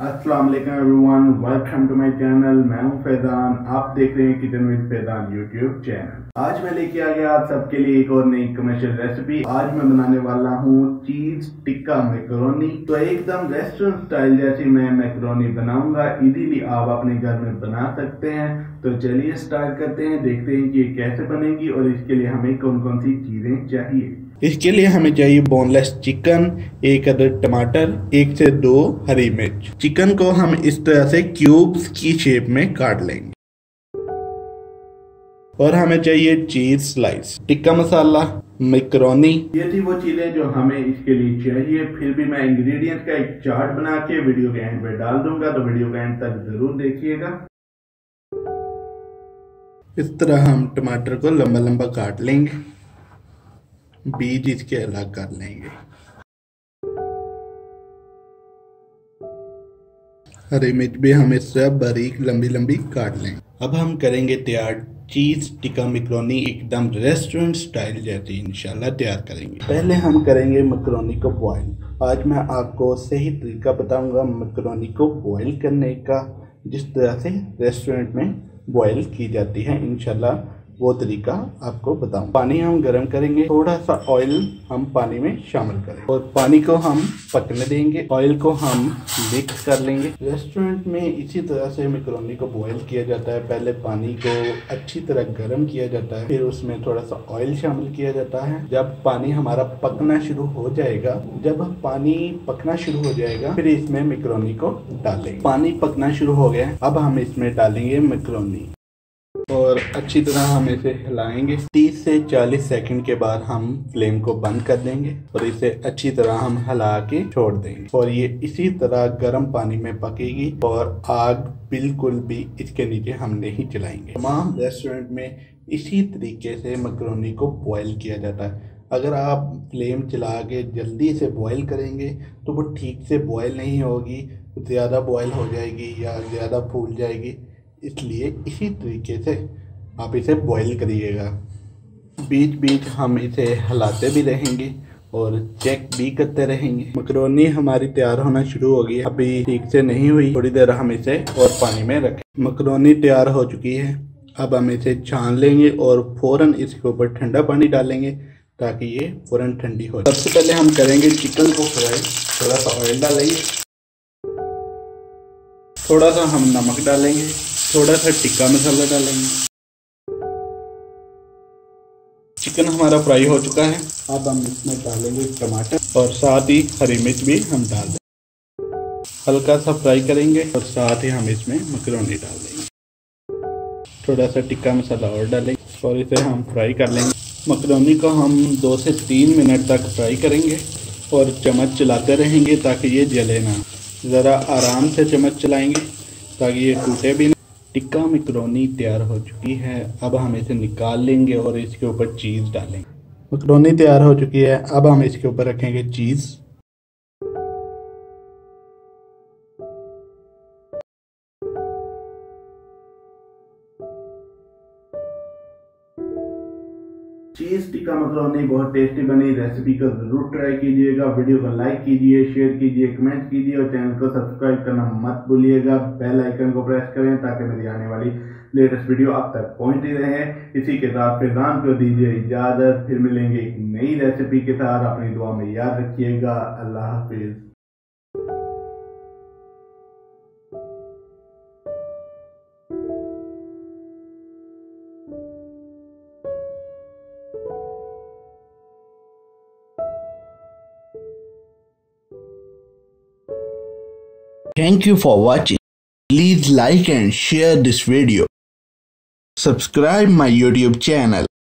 अस्सलाम वालेकुम everyone, welcome to my channel. मैं हूं फैजान, आप देख रहे हैं kitchen with Faizan YouTube channel. आज मैं लेके आ गया आप सबके लिए एक और नई कमर्शियल रेसिपी। आज मैं बनाने वाला हूं चीज टिक्का मैकरोनी। तो एकदम रेस्टोरेंट स्टाइल जैसी मैं मैकरोनी बनाऊंगा। इजीली आप अपने घर में बना सकते हैं। तो चलिए स्टार्ट करते हैं, देखते हैं कि ये कैसे बनेगी और इसके लिए हमें कौन कौन सी चीजें चाहिए। इसके लिए हमें चाहिए बोनलेस चिकन, एक अदद टमाटर, 1 से 2 हरी मिर्च। चिकन को हम इस तरह से क्यूब्स की शेप में काट लेंगे। और हमें चाहिए cheese slice, tikka masala, macaroni. ये थी वो चीजें जो हमें इसके लिए चाहिए। फिर भी मैं इंग्रेडिएंट का एक चार्ट बना के वीडियो के एंड पे डाल दूंगा, तो वीडियो के एंड तक जरूर देखिएगा। इस तरह हम टमाटर को लंबा लंबा काट लेंगे, बीज इसके अलग कर लेंगे। हरी मिर्च भी हम इस तरह बारीक लंबी लंबी काट लेंगे। अब हम करेंगे तैयार चीज टिक्का मैकरोनी, एकदम रेस्टोरेंट स्टाइल जैसी इंशाल्लाह तैयार करेंगे। पहले हम करेंगे मैकरोनी को बॉईल। आज मैं आपको सही तरीका बताऊंगा मैकरोनी को बॉईल करने का, जिस तरह से रेस्टोरेंट में बॉईल की जाती है। इंशाल्लाह वो तरीका आपको बताऊं। पानी हम गर्म करेंगे, थोड़ा सा ऑयल हम पानी में शामिल करेंगे और पानी को हम पकने देंगे। ऑयल को हम मिक्स कर लेंगे। रेस्टोरेंट में इसी तरह से मैकरोनी को बॉईल किया जाता है। पहले पानी को अच्छी तरह गर्म किया जाता है, फिर उसमें थोड़ा सा ऑयल शामिल किया जाता है। जब पानी हमारा पकना शुरू हो जाएगा, फिर इसमें मैकरोनी को डालेंगे। पानी पकना शुरू हो गया, अब हम इसमें डालेंगे मैकरोनी और अच्छी तरह हम इसे हिलाएंगे। 30 से 40 सेकंड के बाद हम फ्लेम को बंद कर देंगे और इसे अच्छी तरह हम हिला के छोड़ देंगे। और ये इसी तरह गर्म पानी में पकेगी और आग बिल्कुल भी इसके नीचे हम नहीं चलाएंगे। तमाम रेस्टोरेंट में इसी तरीके से मैकरोनी को बॉयल किया जाता है। अगर आप फ्लेम चला के जल्दी से बॉयल करेंगे तो वो ठीक से बॉयल नहीं होगी, ज़्यादा बॉयल हो जाएगी या ज़्यादा फूल जाएगी। इसलिए इसी तरीके से आप इसे बॉईल करिएगा। बीच बीच हम इसे हिलाते भी रहेंगे और चेक भी करते रहेंगे। मैकरोनी हमारी तैयार होना शुरू हो गई है, अभी ठीक से नहीं हुई। थोड़ी देर हम इसे और पानी में रखें। मैकरोनी तैयार हो चुकी है। अब हम इसे छान लेंगे और फौरन इसके ऊपर ठंडा पानी डालेंगे ताकि ये फौरन ठंडी हो जाए। सबसे पहले हम करेंगे चिकन को फ्राई। थोड़ा सा ऑयल डालेंगे, थोड़ा सा हम नमक डालेंगे, थोड़ा सा टिक्का मसाला डालेंगे। चिकन हमारा फ्राई हो चुका है। अब हम इसमें डालेंगे टमाटर और साथ ही हरी मिर्च भी हम डाल देंगे। हल्का सा फ्राई करेंगे और साथ ही हम इसमें मैकरोनी डाल देंगे। थोड़ा सा टिक्का मसाला और डालेंगे और इसे हम फ्राई कर लेंगे। मैकरोनी को हम 2 से 3 मिनट तक फ्राई करेंगे और चम्मच चलाते रहेंगे ताकि ये जले ना। ज़रा आराम से चम्मच चलाएंगे ताकि ये टूटे भी नहीं। टिक्का मैकरोनी तैयार हो चुकी है। अब हम इसे निकाल लेंगे और इसके ऊपर चीज़ डालेंगे। मैकरोनी तैयार हो चुकी है। अब हम इसके ऊपर रखेंगे चीज़। चीज टिक्का मैकरोनी बहुत टेस्टी बनी। रेसिपी को जरूर ट्राई कीजिएगा। वीडियो को लाइक कीजिए, शेयर कीजिए, कमेंट कीजिए और चैनल को सब्सक्राइब करना मत भूलिएगा। बेल आइकन को प्रेस करें ताकि मेरी आने वाली लेटेस्ट वीडियो आप तक पहुंचती रहे। इसी के साथ फैजान को दीजिए इजाजत। फिर मिलेंगे एक नई रेसिपी के साथ। अपनी दुआ में याद रखिएगा। अल्लाह हाफिज। Thank you for watching. Please like and share this video. Subscribe my YouTube channel.